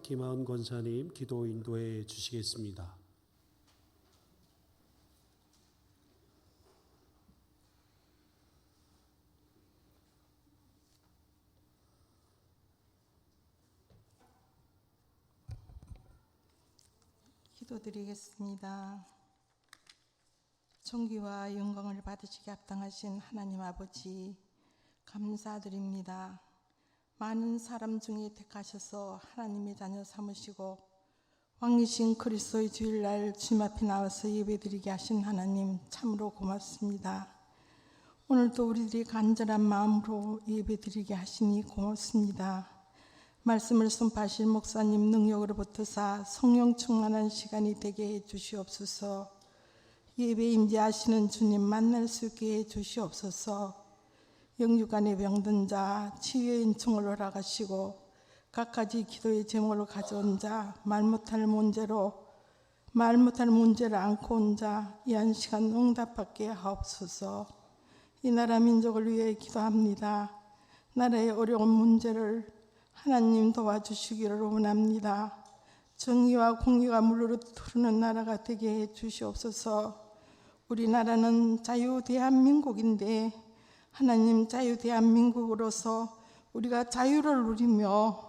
김하은 권사님 기도 인도해 주시겠습니다. 기도드리겠습니다. 존귀와 영광을 받으시게 합당하신 하나님 아버지 감사드립니다. 많은 사람 중에 택하셔서 하나님의 자녀 삼으시고 왕이신 그리스도의 주일날 주님 앞에 나와서 예배드리게 하신 하나님 참으로 고맙습니다. 오늘도 우리들이 간절한 마음으로 예배드리게 하시니 고맙습니다. 말씀을 선포하실 목사님 능력으로 붙어서 성령 충만한 시간이 되게 해 주시옵소서. 예배 임재하시는 주님 만날 수 있게 해 주시옵소서. 영육간에 병든 자 치유의 은총을 허락하시고 갖가지 기도의 제목을 가져온 자 말 못할 문제를 안고 온 자 이 한 시간 응답받게 하옵소서. 이 나라 민족을 위해 기도합니다. 나라의 어려운 문제를 하나님 도와주시기를 원합니다. 정의와 공의가 물르르 흐르는 나라가 되게 해 주시옵소서. 우리나라는 자유 대한민국인데 하나님 자유 대한민국으로서 우리가 자유를 누리며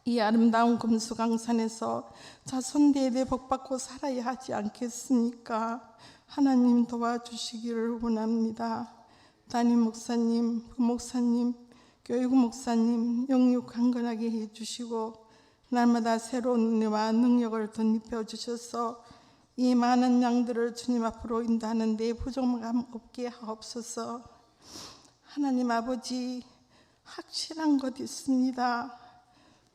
이 아름다운 금수강산에서 자손대대 복받고 살아야 하지 않겠습니까? 하나님 도와주시기를 원합니다. 담임 목사님, 부목사님, 교육 목사님 영육 강건하게 해주시고 날마다 새로운 은혜와 능력을 덧입혀 주셔서 이 많은 양들을 주님 앞으로 인도하는 데 부족함 없게 하옵소서. 하나님 아버지 확실한 것 있습니다.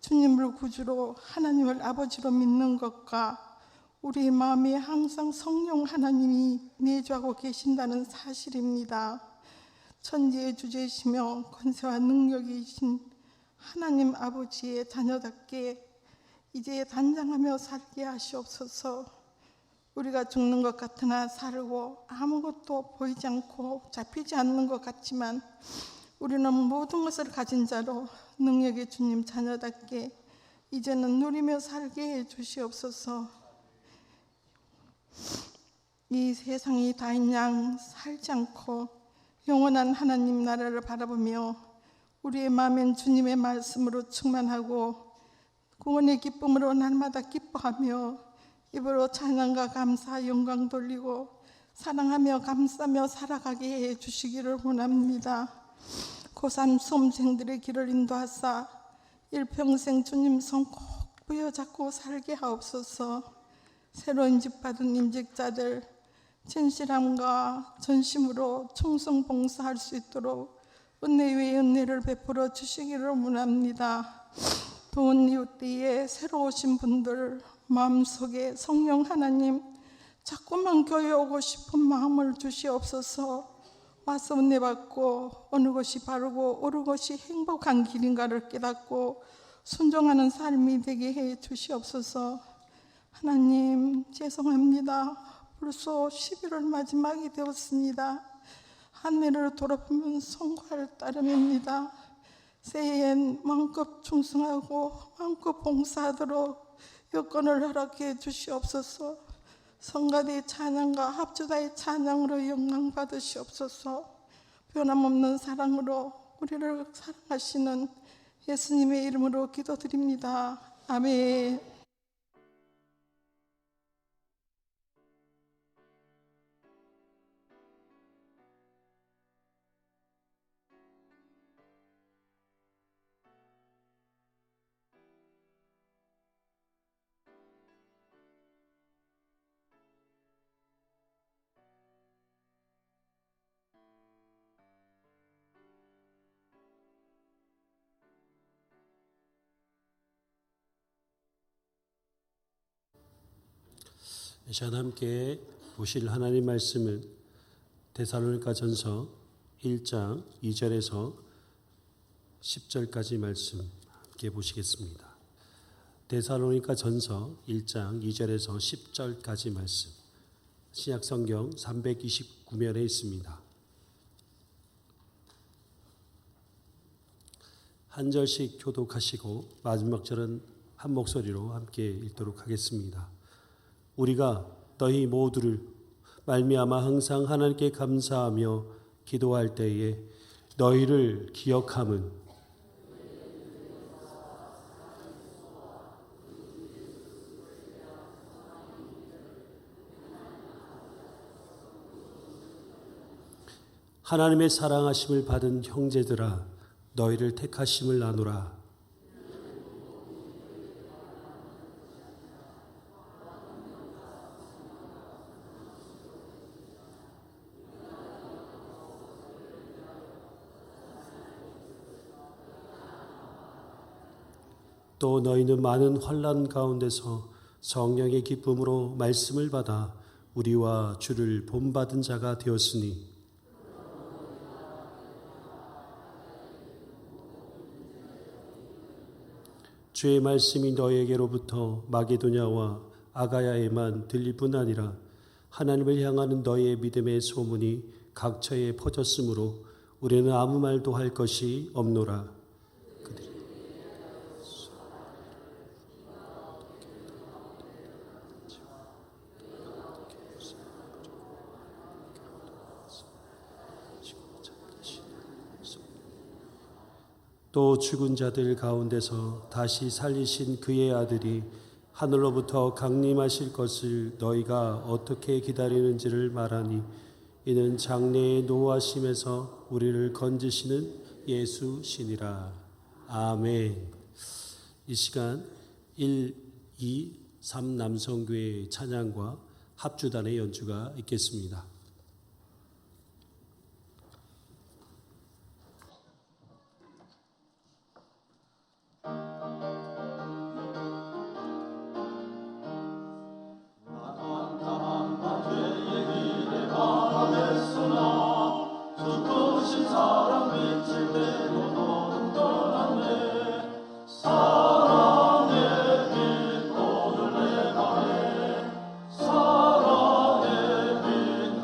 주님을 구주로 하나님을 아버지로 믿는 것과 우리의 마음에 항상 성령 하나님이 내주하고 계신다는 사실입니다. 천지의 주제이시며 권세와 능력이신 하나님 아버지의 자녀답게 이제 단장하며 살게 하시옵소서. 우리가 죽는 것 같으나 살고 아무것도 보이지 않고 잡히지 않는 것 같지만 우리는 모든 것을 가진 자로 능력의 주님 자녀답게 이제는 누리며 살게 해 주시옵소서. 이 세상이 다인 양 살지 않고 영원한 하나님 나라를 바라보며 우리의 마음엔 주님의 말씀으로 충만하고 구원의 기쁨으로 날마다 기뻐하며 입으로 찬양과 감사 영광 돌리고 사랑하며 감싸며 살아가게 해 주시기를 원합니다. 고3 수험생들의 길을 인도하사 일평생 주님 손 꼭 부여잡고 살게 하옵소서. 새로운 집 받은 임직자들 진실함과 전심으로 충성 봉사할 수 있도록 은혜 위에 은혜를 베풀어 주시기를 원합니다. 더운 이웃때에 새로 오신 분들 마음속에 성령 하나님 자꾸만 교회 오고 싶은 마음을 주시옵소서. 와서 은혜 받고 어느 것이 바르고 옳은 것이 행복한 길인가를 깨닫고 순종하는 삶이 되게 해 주시옵소서. 하나님 죄송합니다. 벌써 11월 마지막이 되었습니다. 한 해를 돌아보면 성과할 따름입니다. 새해엔 마음껏 충성하고 마음껏 봉사하도록 여건을 허락해 주시옵소서. 성가대의 찬양과 합주다의 찬양으로 영광 받으시옵소서. 변함없는 사랑으로 우리를 사랑하시는 예수님의 이름으로 기도드립니다. 아멘. 이 시간 함께 보실 하나님 말씀은 데살로니가전서 1장 2절에서 10절까지 말씀 함께 보시겠습니다. 데살로니가전서 1장 2절에서 10절까지 말씀, 신약성경 329면에 있습니다. 한 절씩 교독하시고 마지막 절은 한 목소리로 함께 읽도록 하겠습니다. 우리가 너희 모두를 말미암아 항상 하나님께 감사하며 기도할 때에 너희를 기억함은 하나님의 사랑하심을 받은 형제들아 너희를 택하심을 나누라. 또 너희는 많은 환난 가운데서 성령의 기쁨으로 말씀을 받아 우리와 주를 본받은 자가 되었으니 주의 말씀이 너희에게로부터 마게도냐와 아가야에만 들릴 뿐 아니라 하나님을 향하는 너희의 믿음의 소문이 각처에 퍼졌으므로 우리는 아무 말도 할 것이 없노라. 또 죽은 자들 가운데서 다시 살리신 그의 아들이 하늘로부터 강림하실 것을 너희가 어떻게 기다리는지를 말하니 이는 장래의 노하심에서 우리를 건지시는 예수시니라. 아멘. 이 시간 1, 2, 3 남성교회 찬양과 합주단의 연주가 있겠습니다. 사랑의 빛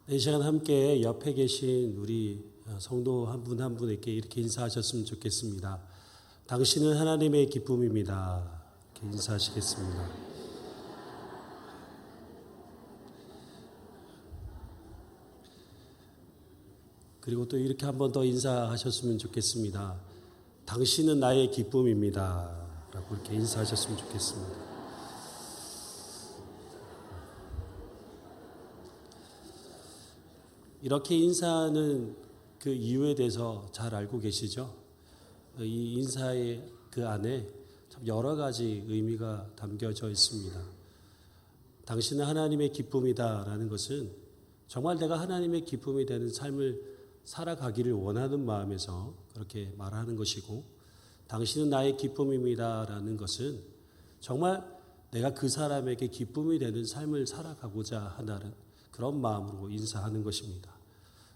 이 시간 함께 옆에 계신 우리 성도 한 분 한 분에게 이렇게 인사하셨으면 좋겠습니다. 당신은 하나님의 기쁨입니다. 이렇게 인사하시겠습니다. 그리고 또 이렇게 한 번 더 인사하셨으면 좋겠습니다. 당신은 나의 기쁨입니다. 라고 이렇게 인사하셨으면 좋겠습니다. 이렇게 인사하는 그 이유에 대해서 잘 알고 계시죠? 이 인사의 그 안에 참 여러 가지 의미가 담겨져 있습니다. 당신은 하나님의 기쁨이다라는 것은 정말 내가 하나님의 기쁨이 되는 삶을 살아가기를 원하는 마음에서 그렇게 말하는 것이고, 당신은 나의 기쁨입니다라는 것은 정말 내가 그 사람에게 기쁨이 되는 삶을 살아가고자 하는 그런 마음으로 인사하는 것입니다.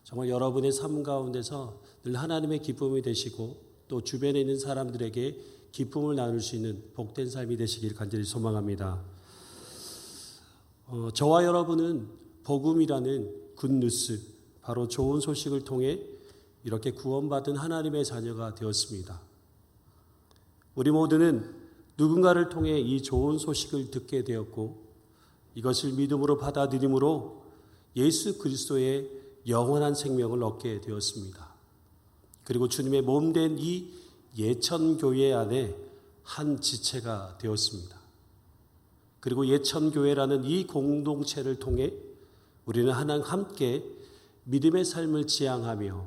정말 여러분의 삶 가운데서 늘 하나님의 기쁨이 되시고 또 주변에 있는 사람들에게 기쁨을 나눌 수 있는 복된 삶이 되시길 간절히 소망합니다. 저와 여러분은 복음이라는 굿뉴스, 바로 좋은 소식을 통해 이렇게 구원받은 하나님의 자녀가 되었습니다. 우리 모두는 누군가를 통해 이 좋은 소식을 듣게 되었고, 이것을 믿음으로 받아들임으로 예수 그리스도의 영원한 생명을 얻게 되었습니다. 그리고 주님의 몸된 이 예천교회 안에 한 지체가 되었습니다. 그리고 예천교회라는 이 공동체를 통해 우리는 하나님 함께 믿음의 삶을 지향하며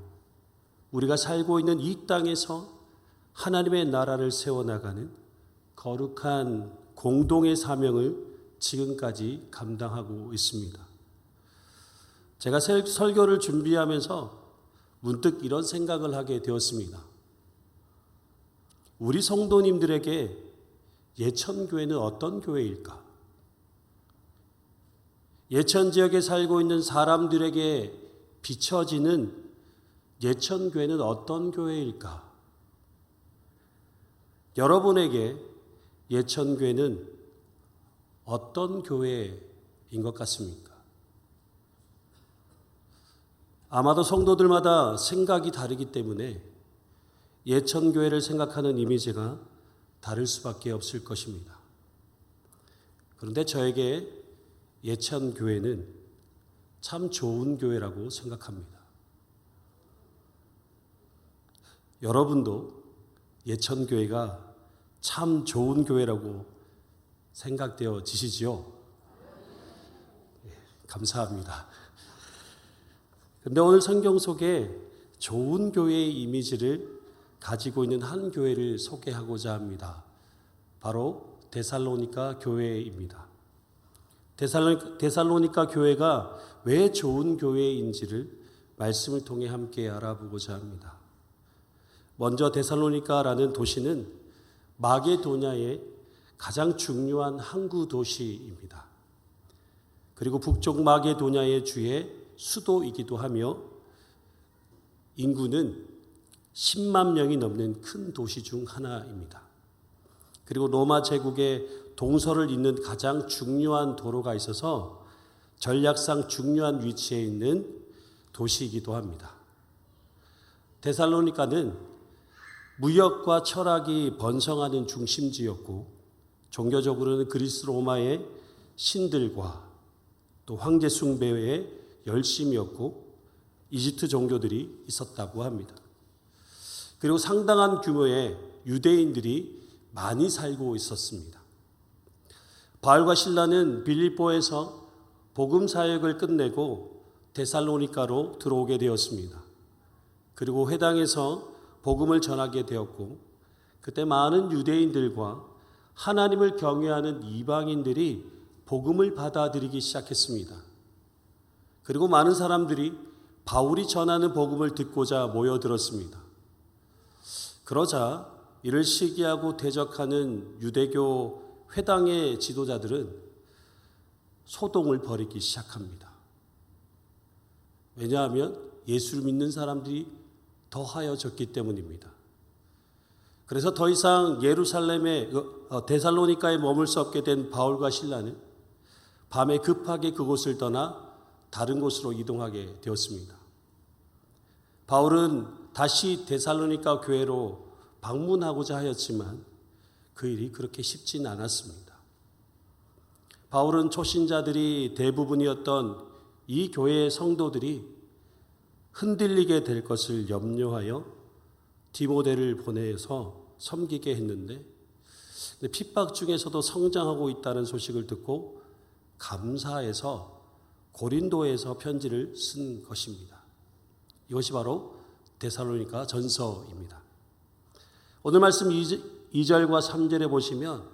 우리가 살고 있는 이 땅에서 하나님의 나라를 세워나가는 거룩한 공동의 사명을 지금까지 감당하고 있습니다. 제가 설교를 준비하면서 문득 이런 생각을 하게 되었습니다. 우리 성도님들에게 예천교회는 어떤 교회일까? 예천 지역에 살고 있는 사람들에게 비춰지는 예천교회는 어떤 교회일까? 여러분에게 예천교회는 어떤 교회인 것 같습니까? 아마도 성도들마다 생각이 다르기 때문에 예천교회를 생각하는 이미지가 다를 수밖에 없을 것입니다. 그런데 저에게 예천교회는 참 좋은 교회라고 생각합니다. 여러분도 예천교회가 참 좋은 교회라고 생각되어지시지요? 감사합니다. 그런데 오늘 성경 속에 좋은 교회의 이미지를 가지고 있는 한 교회를 소개하고자 합니다. 바로 데살로니가 교회입니다. 데살로니가 교회가 왜 좋은 교회인지를 말씀을 통해 함께 알아보고자 합니다. 먼저 데살로니가라는 도시는 마게도냐의 가장 중요한 항구 도시입니다. 그리고 북쪽 마게도냐의 주의 수도이기도 하며 인구는 10만 명이 넘는 큰 도시 중 하나입니다. 그리고 로마 제국의 동서를 잇는 가장 중요한 도로가 있어서 전략상 중요한 위치에 있는 도시이기도 합니다. 데살로니가는 무역과 철학이 번성하는 중심지였고, 종교적으로는 그리스 로마의 신들과 또 황제 숭배에 열심이었고, 이집트 종교들이 있었다고 합니다. 그리고 상당한 규모의 유대인들이 많이 살고 있었습니다. 바울과 실라는 빌립보에서 복음 사역을 끝내고 데살로니가로 들어오게 되었습니다. 그리고 회당에서 복음을 전하게 되었고, 그때 많은 유대인들과 하나님을 경외하는 이방인들이 복음을 받아들이기 시작했습니다. 그리고 많은 사람들이 바울이 전하는 복음을 듣고자 모여들었습니다. 그러자 이를 시기하고 대적하는 유대교 회당의 지도자들은 소동을 벌이기 시작합니다. 왜냐하면 예수를 믿는 사람들이 더하여졌기 때문입니다. 그래서 더 이상 예루살렘에 데살로니가에 머물 수 없게 된 바울과 실라는 밤에 급하게 그곳을 떠나 다른 곳으로 이동하게 되었습니다. 바울은 다시 데살로니가 교회로 방문하고자 하였지만 그 일이 그렇게 쉽지는 않았습니다. 바울은 초신자들이 대부분이었던 이 교회의 성도들이 흔들리게 될 것을 염려하여 디모데를 보내서 섬기게 했는데 핍박 중에서도 성장하고 있다는 소식을 듣고 감사해서 고린도에서 편지를 쓴 것입니다. 이것이 바로 데살로니가 전서입니다. 오늘 말씀 2절과 3절에 보시면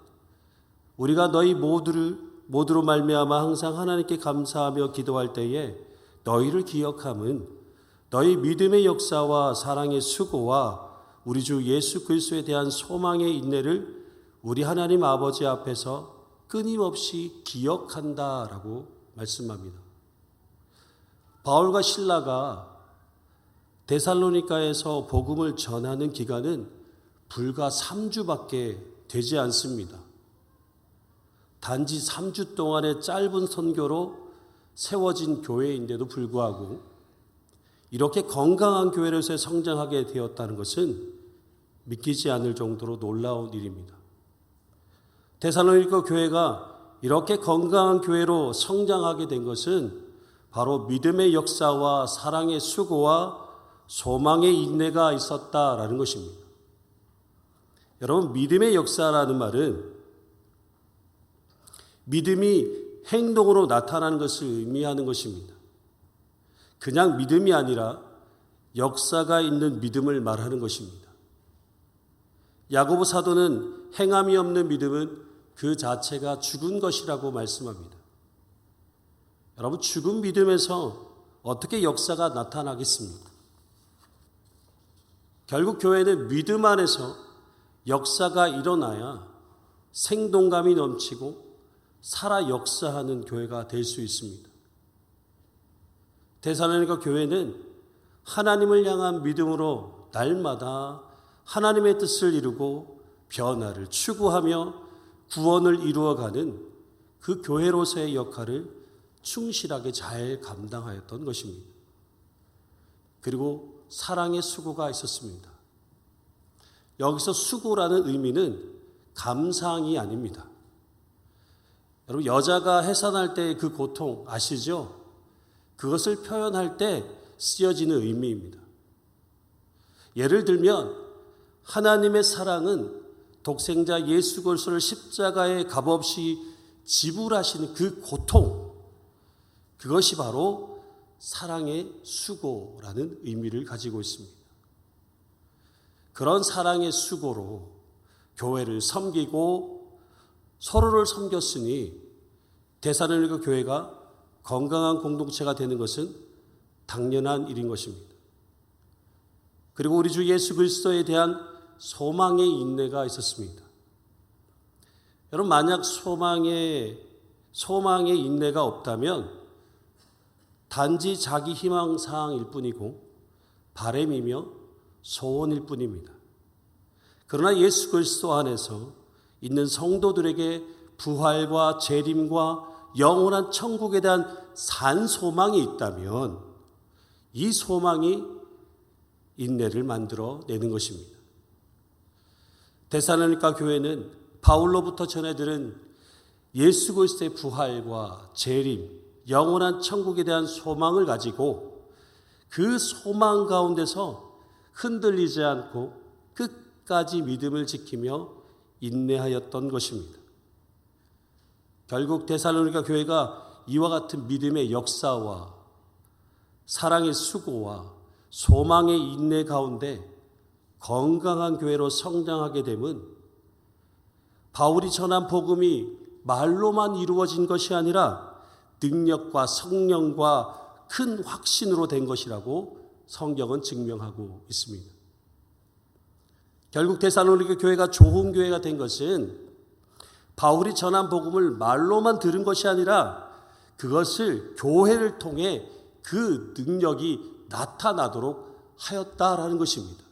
우리가 너희 모두로 말미암아 항상 하나님께 감사하며 기도할 때에 너희를 기억함은 너희 믿음의 역사와 사랑의 수고와 우리 주 예수 그리스도에 대한 소망의 인내를 우리 하나님 아버지 앞에서 끊임없이 기억한다라고 말씀합니다. 바울과 실라가 데살로니가에서 복음을 전하는 기간은 불과 3주밖에 되지 않습니다. 단지 3주 동안의 짧은 선교로 세워진 교회인데도 불구하고 이렇게 건강한 교회로서 성장하게 되었다는 것은 믿기지 않을 정도로 놀라운 일입니다. 데살로니가 교회가 이렇게 건강한 교회로 성장하게 된 것은 바로 믿음의 역사와 사랑의 수고와 소망의 인내가 있었다라는 것입니다. 여러분, 믿음의 역사라는 말은 믿음이 행동으로 나타나는 것을 의미하는 것입니다. 그냥 믿음이 아니라 역사가 있는 믿음을 말하는 것입니다. 야고보 사도는 행함이 없는 믿음은 그 자체가 죽은 것이라고 말씀합니다. 여러분, 죽은 믿음에서 어떻게 역사가 나타나겠습니까? 결국 교회는 믿음 안에서 역사가 일어나야 생동감이 넘치고 살아 역사하는 교회가 될 수 있습니다. 데살로니가 교회는 하나님을 향한 믿음으로 날마다 하나님의 뜻을 이루고 변화를 추구하며 구원을 이루어가는 그 교회로서의 역할을 충실하게 잘 감당하였던 것입니다. 그리고 사랑의 수고가 있었습니다. 여기서 수고라는 의미는 감상이 아닙니다. 여러분, 여자가 해산할 때의 그 고통 아시죠? 그것을 표현할 때 쓰여지는 의미입니다. 예를 들면 하나님의 사랑은 독생자 예수 그리스도를 십자가에 값없이 지불하시는 그 고통, 그것이 바로 사랑의 수고라는 의미를 가지고 있습니다. 그런 사랑의 수고로 교회를 섬기고 서로를 섬겼으니 데살로니가 교회가 건강한 공동체가 되는 것은 당연한 일인 것입니다. 그리고 우리 주 예수 그리스도에 대한 소망의 인내가 있었습니다. 여러분, 만약 소망의 인내가 없다면 단지 자기 희망사항일 뿐이고 바람이며 소원일 뿐입니다. 그러나 예수 그리스도 안에서 있는 성도들에게 부활과 재림과 영원한 천국에 대한 산 소망이 있다면 이 소망이 인내를 만들어내는 것입니다. 데살로니가 교회는 바울로부터 전해 들은 예수 그리스도의 부활과 재림, 영원한 천국에 대한 소망을 가지고 그 소망 가운데서 흔들리지 않고 끝까지 믿음을 지키며 인내하였던 것입니다. 결국 데살로니가 교회가 이와 같은 믿음의 역사와 사랑의 수고와 소망의 인내 가운데 건강한 교회로 성장하게 됨은 바울이 전한 복음이 말로만 이루어진 것이 아니라 능력과 성령과 큰 확신으로 된 것이라고 성경은 증명하고 있습니다. 결국 데살로니가 교회가 좋은 교회가 된 것은 바울이 전한 복음을 말로만 들은 것이 아니라 그것을 교회를 통해 그 능력이 나타나도록 하였다라는 것입니다.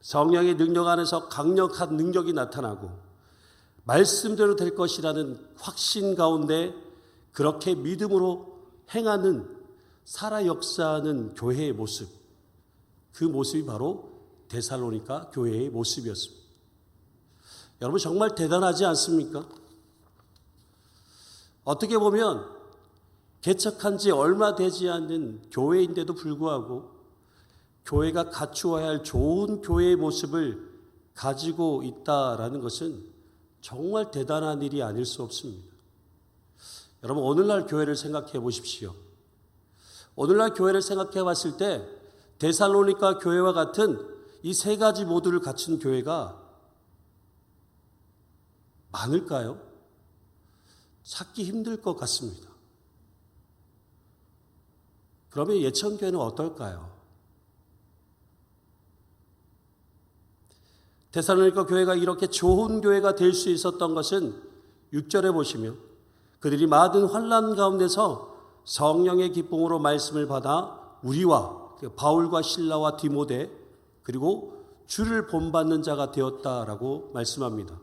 성령의 능력 안에서 강력한 능력이 나타나고 말씀대로 될 것이라는 확신 가운데 그렇게 믿음으로 행하는 살아 역사하는 교회의 모습, 그 모습이 바로 데살로니가 교회의 모습이었습니다. 여러분 정말 대단하지 않습니까? 어떻게 보면 개척한 지 얼마 되지 않는 교회인데도 불구하고 교회가 갖추어야 할 좋은 교회의 모습을 가지고 있다라는 것은 정말 대단한 일이 아닐 수 없습니다. 여러분 오늘날 교회를 생각해 보십시오. 오늘날 교회를 생각해 봤을 때 데살로니가 교회와 같은 이 세 가지 모두를 갖춘 교회가 많을까요? 찾기 힘들 것 같습니다. 그러면 예천교회는 어떨까요? 데살로니가 교회가 이렇게 좋은 교회가 될 수 있었던 것은 6절에 보시면 그들이 많은 환난 가운데서 성령의 기쁨으로 말씀을 받아 우리와 바울과 실라와 디모데 그리고 주를 본받는 자가 되었다라고 말씀합니다.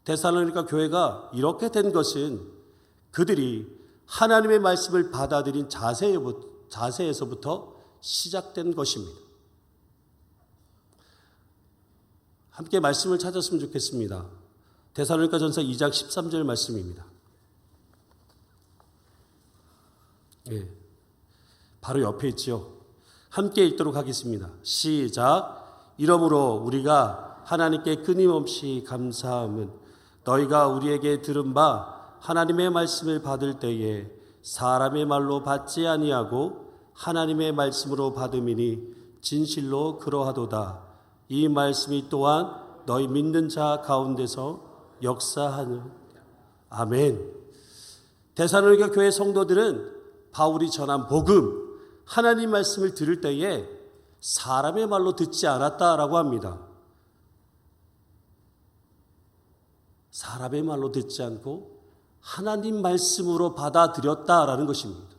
데살로니가 교회가 이렇게 된 것은 그들이 하나님의 말씀을 받아들인 자세에서부터 시작된 것입니다. 함께 말씀을 찾았으면 좋겠습니다. 데살로니가 전서 2장 13절 말씀입니다. 예, 바로 옆에 있죠. 함께 읽도록 하겠습니다. 시작. 이러므로 우리가 하나님께 끊임없이 감사함은 너희가 우리에게 들은 바 하나님의 말씀을 받을 때에 사람의 말로 받지 아니하고 하나님의 말씀으로 받음이니 진실로 그러하도다. 이 말씀이 또한 너희 믿는 자 가운데서 역사하는. 아멘. 데살로니가 교회 성도들은 바울이 전한 복음, 하나님 말씀을 들을 때에 사람의 말로 듣지 않았다라고 합니다. 사람의 말로 듣지 않고 하나님 말씀으로 받아들였다라는 것입니다.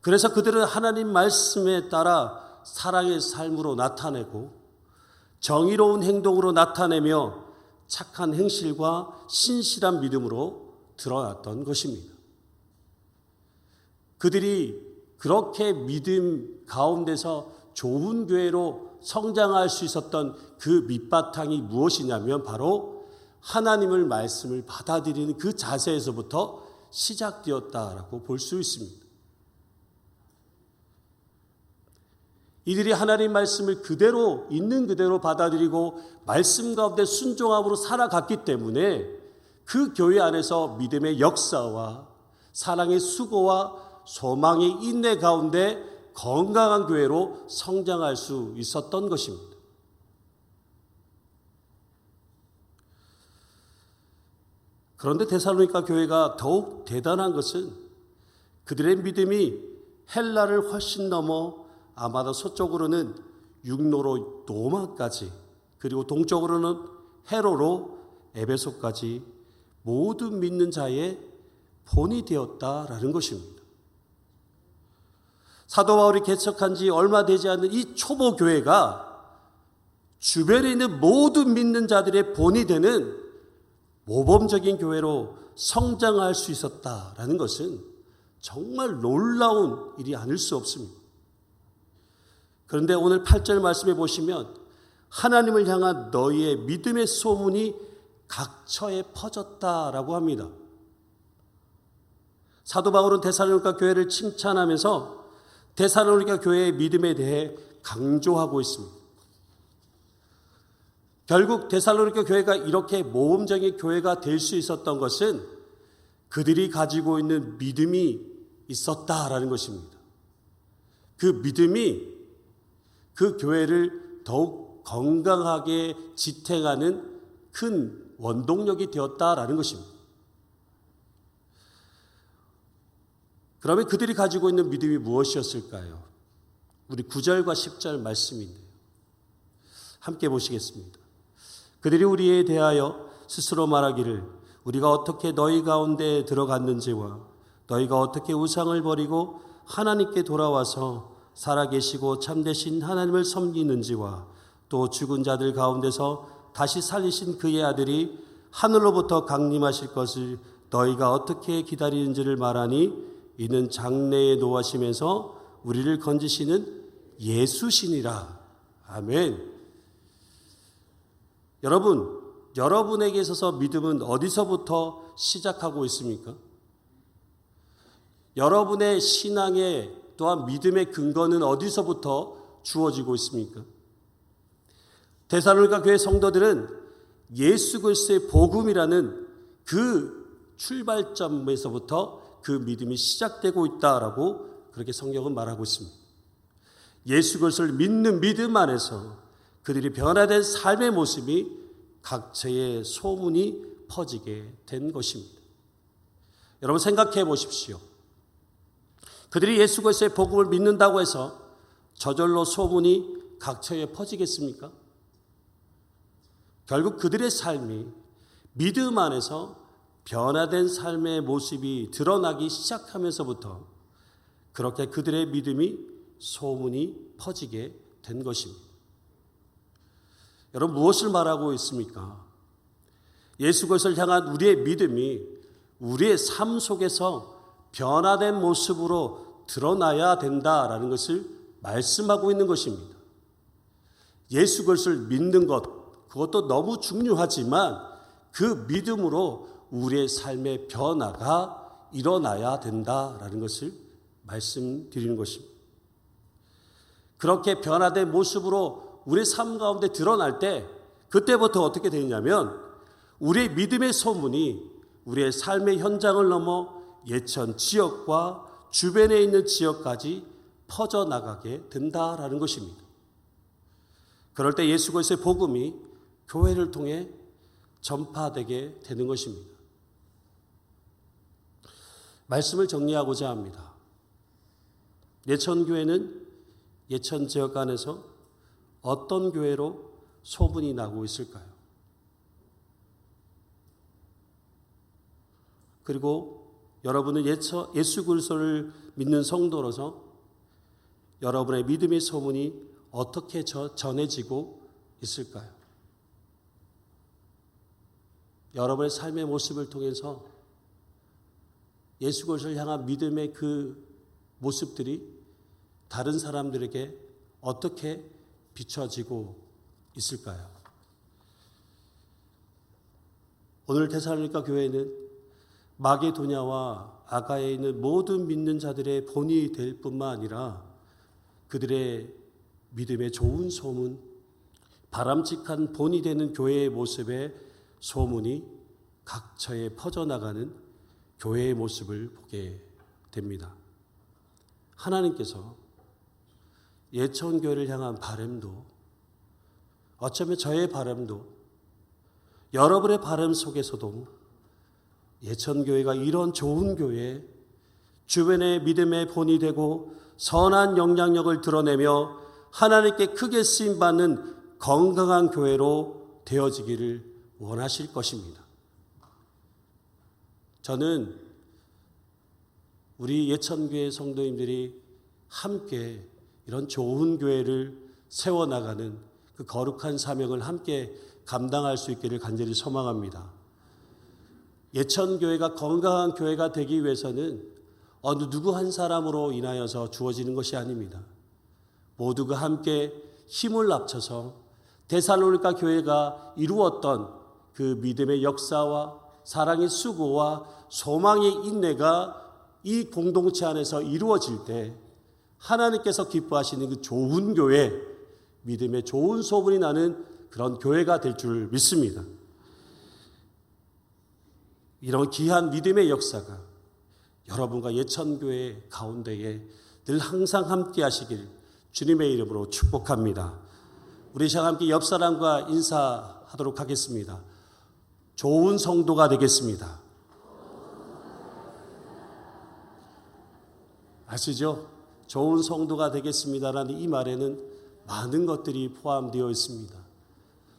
그래서 그들은 하나님 말씀에 따라 사랑의 삶으로 나타내고 정의로운 행동으로 나타내며 착한 행실과 신실한 믿음으로 드러났던 것입니다. 그들이 그렇게 믿음 가운데서 좋은 교회로 성장할 수 있었던 그 밑바탕이 무엇이냐면 바로 하나님의 말씀을 받아들이는 그 자세에서부터 시작되었다라고 볼 수 있습니다. 이들이 하나님 말씀을 그대로 있는 그대로 받아들이고 말씀 가운데 순종함으로 살아갔기 때문에 그 교회 안에서 믿음의 역사와 사랑의 수고와 소망의 인내 가운데 건강한 교회로 성장할 수 있었던 것입니다. 그런데 데살로니가 교회가 더욱 대단한 것은 그들의 믿음이 헬라를 훨씬 넘어 아마도 서쪽으로는 육로로 로마까지 그리고 동쪽으로는 헤로로 에베소까지 모든 믿는 자의 본이 되었다라는 것입니다. 사도 바울이 개척한 지 얼마 되지 않는 이 초보 교회가 주변에 있는 모든 믿는 자들의 본이 되는 모범적인 교회로 성장할 수 있었다라는 것은 정말 놀라운 일이 아닐 수 없습니다. 그런데 오늘 8절 말씀에 보시면 하나님을 향한 너희의 믿음의 소문이 각처에 퍼졌다라고 합니다. 사도 바울은 데살로니가 교회를 칭찬하면서 데살로니가 교회의 믿음에 대해 강조하고 있습니다. 결국 데살로니가 교회가 이렇게 모범적인 교회가 될 수 있었던 것은 그들이 가지고 있는 믿음이 있었다라는 것입니다. 그 믿음이 그 교회를 더욱 건강하게 지탱하는 큰 원동력이 되었다라는 것입니다. 그러면 그들이 가지고 있는 믿음이 무엇이었을까요? 우리 9절과 10절 말씀인데요. 함께 보시겠습니다. 그들이 우리에 대하여 스스로 말하기를 우리가 어떻게 너희 가운데 들어갔는지와 너희가 어떻게 우상을 버리고 하나님께 돌아와서 살아계시고 참되신 하나님을 섬기는지와 또 죽은 자들 가운데서 다시 살리신 그의 아들이 하늘로부터 강림하실 것을 너희가 어떻게 기다리는지를 말하니 이는 장래에 노하시면서 우리를 건지시는 예수시니라. 아멘. 여러분, 여러분에게 있어서 믿음은 어디서부터 시작하고 있습니까? 여러분의 신앙의 또한 믿음의 근거는 어디서부터 주어지고 있습니까? 데살로니가 교회 성도들은 예수 그리스도의 복음이라는 그 출발점에서부터 그 믿음이 시작되고 있다라고 그렇게 성경은 말하고 있습니다. 예수 그리스도를 믿는 믿음 안에서 그들이 변화된 삶의 모습이 각처에 소문이 퍼지게 된 것입니다. 여러분 생각해 보십시오. 그들이 예수 그리스도의 복음을 믿는다고 해서 저절로 소문이 각처에 퍼지겠습니까? 결국 그들의 삶이 믿음 안에서 변화된 삶의 모습이 드러나기 시작하면서부터 그렇게 그들의 믿음이 소문이 퍼지게 된 것입니다. 여러분 무엇을 말하고 있습니까? 예수 그리스도를 향한 우리의 믿음이 우리의 삶 속에서 변화된 모습으로 드러나야 된다라는 것을 말씀하고 있는 것입니다. 예수 그리스도를 믿는 것, 그것도 너무 중요하지만 그 믿음으로 우리의 삶의 변화가 일어나야 된다라는 것을 말씀드리는 것입니다. 그렇게 변화된 모습으로 우리의 삶 가운데 드러날 때 그때부터 어떻게 되냐면 우리의 믿음의 소문이 우리의 삶의 현장을 넘어 예천 지역과 주변에 있는 지역까지 퍼져나가게 된다라는 것입니다. 그럴 때 예수 그리스도의 복음이 교회를 통해 전파되게 되는 것입니다. 말씀을 정리하고자 합니다. 예천교회는 예천 지역 안에서 어떤 교회로 소문이 나고 있을까요? 그리고 여러분은 예수 그리스도를 믿는 성도로서 여러분의 믿음의 소문이 어떻게 전해지고 있을까요? 여러분의 삶의 모습을 통해서 예수 그리스도를 향한 믿음의 그 모습들이 다른 사람들에게 어떻게 비춰지고 있을까요? 오늘 데살로니가 교회는 마게도냐와 아가야에 있는 모든 믿는 자들의 본이 될 뿐만 아니라 그들의 믿음의 좋은 소문, 바람직한 본이 되는 교회의 모습에 소문이 각처에 퍼져나가는 교회의 모습을 보게 됩니다. 하나님께서 예천교회를 향한 바람도 어쩌면 저의 바람도 여러분의 바람 속에서도 예천교회가 이런 좋은 교회, 주변의 믿음의 본이 되고 선한 영향력을 드러내며 하나님께 크게 쓰임받는 건강한 교회로 되어지기를 원하실 것입니다. 저는 우리 예천교회 성도님들이 함께 이런 좋은 교회를 세워나가는 그 거룩한 사명을 함께 감당할 수 있기를 간절히 소망합니다. 예천교회가 건강한 교회가 되기 위해서는 어느 누구 한 사람으로 인하여서 주어지는 것이 아닙니다. 모두가 함께 힘을 합쳐서 데살로니가 교회가 이루었던 그 믿음의 역사와 사랑의 수고와 소망의 인내가 이 공동체 안에서 이루어질 때 하나님께서 기뻐하시는 그 좋은 교회, 믿음의 좋은 소문이 나는 그런 교회가 될 줄 믿습니다. 이런 귀한 믿음의 역사가 여러분과 예천교회 가운데에 늘 항상 함께 하시길 주님의 이름으로 축복합니다. 우리 시간 함께 옆 사람과 인사하도록 하겠습니다. 좋은 성도가 되겠습니다. 아시죠? 좋은 성도가 되겠습니다라는 이 말에는 많은 것들이 포함되어 있습니다.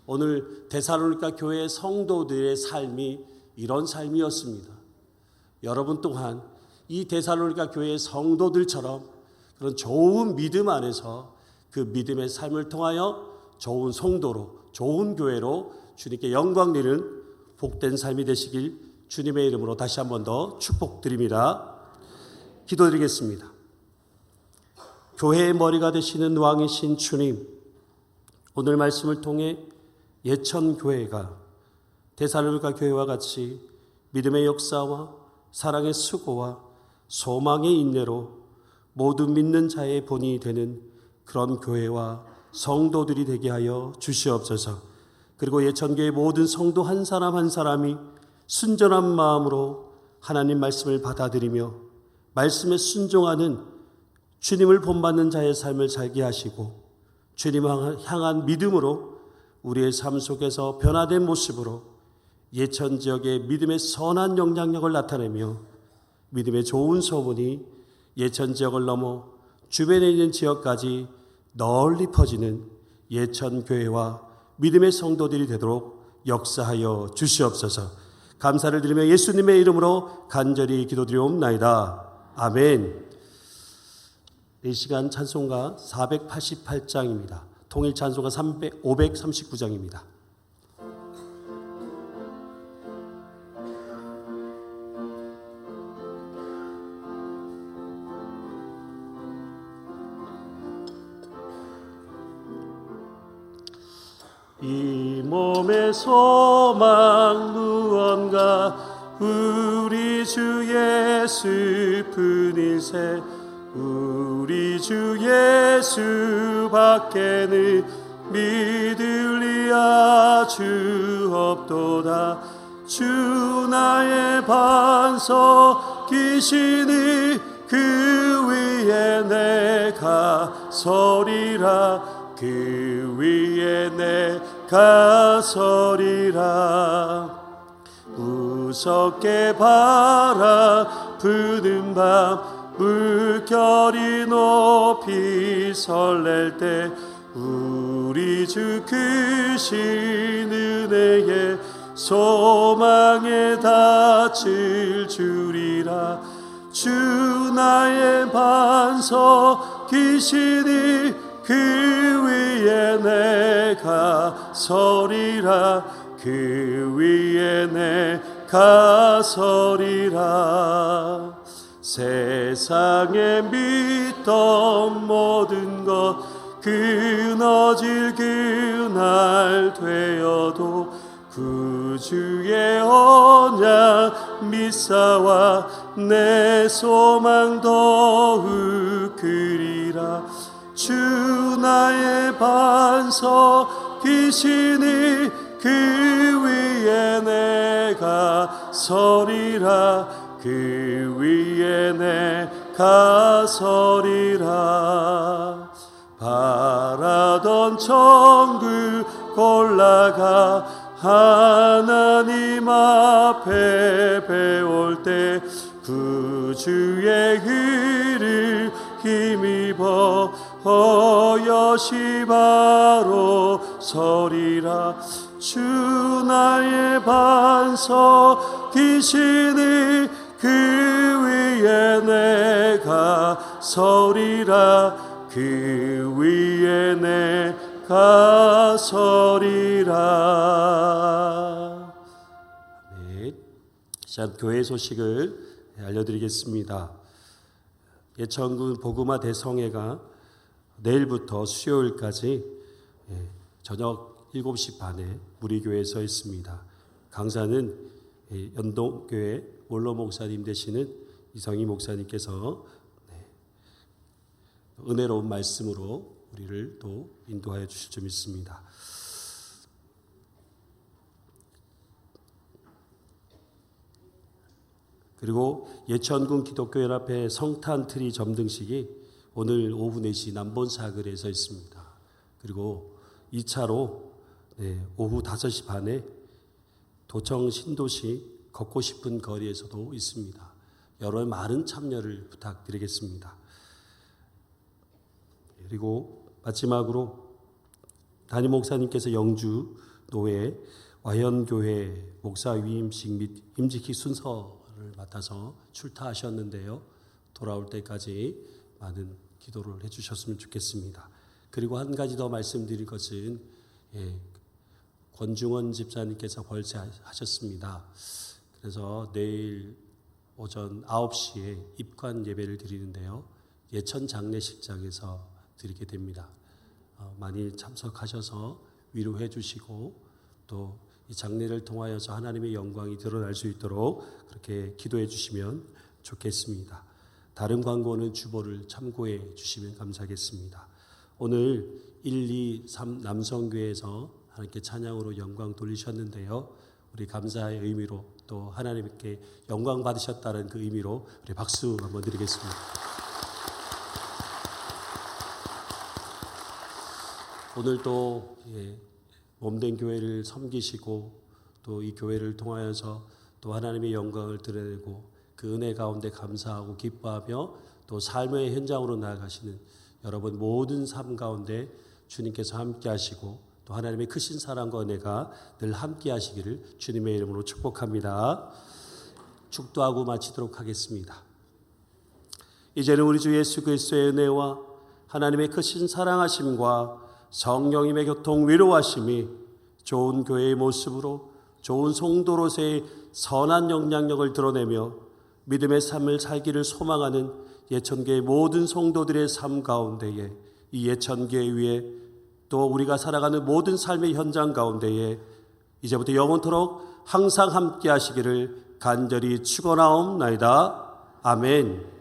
오늘 데살로니가 교회 성도들의 삶이 이런 삶이었습니다. 여러분 또한 이 데살로니가 교회의 성도들처럼 그런 좋은 믿음 안에서 그 믿음의 삶을 통하여 좋은 성도로, 좋은 교회로 주님께 영광 드리는 복된 삶이 되시길 주님의 이름으로 다시 한 번 더 축복드립니다. 기도드리겠습니다. 교회의 머리가 되시는 왕이신 주님, 오늘 말씀을 통해 예천교회가 데살로니가 교회와 같이 믿음의 역사와 사랑의 수고와 소망의 인내로 모든 믿는 자의 본이 되는 그런 교회와 성도들이 되게 하여 주시옵소서. 그리고 예천교회 모든 성도 한 사람 한 사람이 순전한 마음으로 하나님 말씀을 받아들이며 말씀에 순종하는 주님을 본받는 자의 삶을 살게 하시고 주님을 향한 믿음으로 우리의 삶 속에서 변화된 모습으로 예천 지역의 믿음의 선한 영향력을 나타내며 믿음의 좋은 소문이 예천 지역을 넘어 주변에 있는 지역까지 널리 퍼지는 예천 교회와 믿음의 성도들이 되도록 역사하여 주시옵소서. 감사를 드리며 예수님의 이름으로 간절히 기도드리옵나이다. 아멘. 이 시간 찬송가 488장입니다. 통일 찬송가 539장입니다. 이 몸의 소망 무언가 우리 주 예수 뿐일세. 우리 주 예수 밖에는 믿을 리 아주 없도다. 주 나의 반석이시니 그 위에 내가 서리라. 그 위에 내가 서리라. 무섭게 바라부는 밤 물결이 높이 설렐 때 우리 주 크신 은혜에 소망에 닿을 줄이라. 주 나의 반석이시니 그 위에 내가 서리라. 그 위에 내가 서리라. 세상에 믿던 모든 것 끊어질 그날 되어도 구주의 언약 믿사와 내 소망 더욱 크리라. 주 나의 반석이시니 그 위에 내가 서리라. 그 위에 내가 서리라. 바라던 천국 올라가 하나님 앞에 배울 때 구주의 의를 힘입어 여시 바로 서리라. 주 나의 반석이시니 그 위에 내가 서리라. 그 위에 내가 서리라. 네, 자, 교회 소식을 알려드리겠습니다. 예천군 복음화 대성회가 내일부터 수요일까지 저녁 7시 반에 무리교회에 있습니다. 강사는 연동교회 원로 목사님 되시는 이성희 목사님께서 은혜로운 말씀으로 우리를 또 인도하여 주실 줄 믿습니다. 그리고 예천군 기독교연합회 성탄 트리 점등식이 오늘 오후 4시 남본사거리에서 있습니다. 그리고 2차로 오후 5시 반에 도청 신도시 걷고 싶은 거리에서도 있습니다. 여러 많은 참여를 부탁드리겠습니다. 그리고 마지막으로 담임 목사님께서 영주 노회 와현교회 목사 위임식 및 임직식 순서를 맡아서 출타하셨는데요. 돌아올 때까지 많은 기도를 해주셨으면 좋겠습니다. 그리고 한 가지 더 말씀드릴 것은 권중원 집사님께서 벌새하셨습니다. 그래서 내일 오전 9시에 입관 예배를 드리는데요. 예천 장례식장에서 드리게 됩니다. 많이 참석하셔서 위로해 주시고 또 이 장례를 통하여서 하나님의 영광이 드러날 수 있도록 그렇게 기도해 주시면 좋겠습니다. 다른 광고는 주보를 참고해 주시면 감사하겠습니다. 오늘 1, 2, 3 남성교회에서 하나님께 찬양으로 영광 돌리셨는데요. 우리 감사의 의미로 또 하나님께 영광 받으셨다는 그 의미로 우리 박수 한번 드리겠습니다. 오늘도 몸된 교회를 섬기시고 또 이 교회를 통하여서 또 하나님의 영광을 드러내고 그 은혜 가운데 감사하고 기뻐하며 또 삶의 현장으로 나아가시는 여러분 모든 삶 가운데 주님께서 함께 하시고 또 하나님의 크신 사랑과 은혜가 늘 함께 하시기를 주님의 이름으로 축복합니다. 축도하고 마치도록 하겠습니다. 이제는 우리 주 예수 그리스도의 은혜와 하나님의 크신 사랑하심과 성령님의 교통 위로하심이 좋은 교회의 모습으로 좋은 성도로서의 선한 영향력을 드러내며 믿음의 삶을 살기를 소망하는 예천교회 모든 성도들의 삶 가운데에 이 예천교회 위에 또 우리가 살아가는 모든 삶의 현장 가운데에 이제부터 영원토록 항상 함께 하시기를 간절히 축원하옵나이다. 아멘.